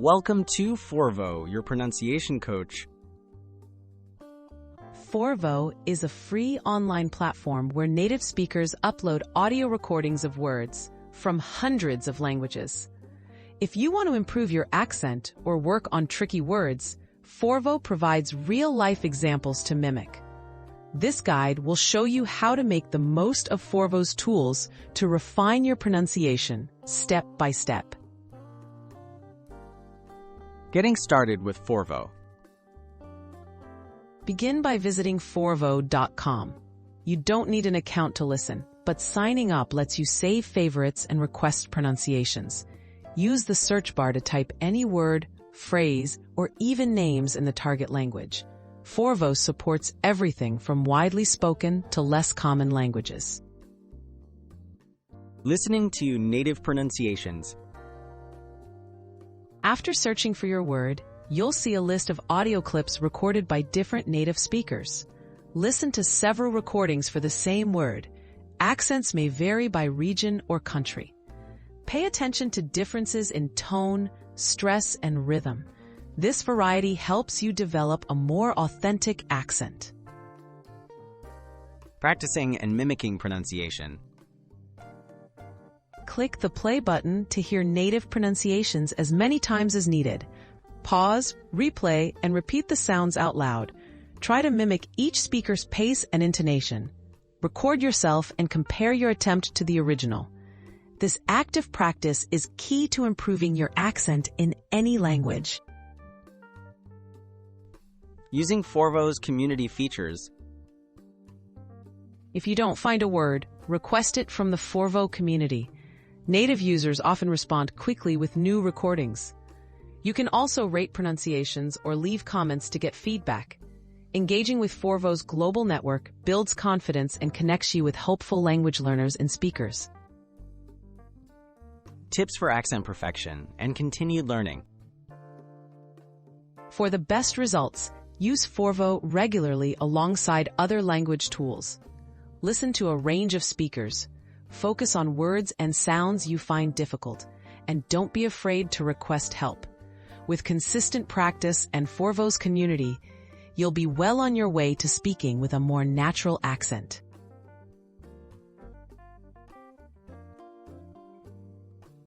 Welcome to Forvo, your pronunciation coach. Forvo is a free online platform where native speakers upload audio recordings of words from hundreds of languages. If you want to improve your accent or work on tricky words, Forvo provides real-life examples to mimic. This guide will show you how to make the most of Forvo's tools to refine your pronunciation step by step. Getting started with Forvo. Begin by visiting forvo.com. You don't need an account to listen, but signing up lets you save favorites and request pronunciations. Use the search bar to type any word, phrase, or even names in the target language. Forvo supports everything from widely spoken to less common languages. Listening to native pronunciations. After searching for your word, you'll see a list of audio clips recorded by different native speakers. Listen to several recordings for the same word. Accents may vary by region or country. Pay attention to differences in tone, stress, and rhythm. This variety helps you develop a more authentic accent. Practicing and mimicking pronunciation. Click the play button to hear native pronunciations as many times as needed. Pause, replay, and repeat the sounds out loud. Try to mimic each speaker's pace and intonation. Record yourself and compare your attempt to the original. This active practice is key to improving your accent in any language. Using Forvo's community features. If you don't find a word, request it from the Forvo community. Native users often respond quickly with new recordings. You can also rate pronunciations or leave comments to get feedback. Engaging with Forvo's global network builds confidence and connects you with hopeful language learners and speakers. Tips for accent perfection and continued learning. For the best results, use Forvo regularly alongside other language tools. Listen to a range of speakers. Focus on words and sounds you find difficult, and don't be afraid to request help. With consistent practice and Forvo's community, you'll be well on your way to speaking with a more natural accent.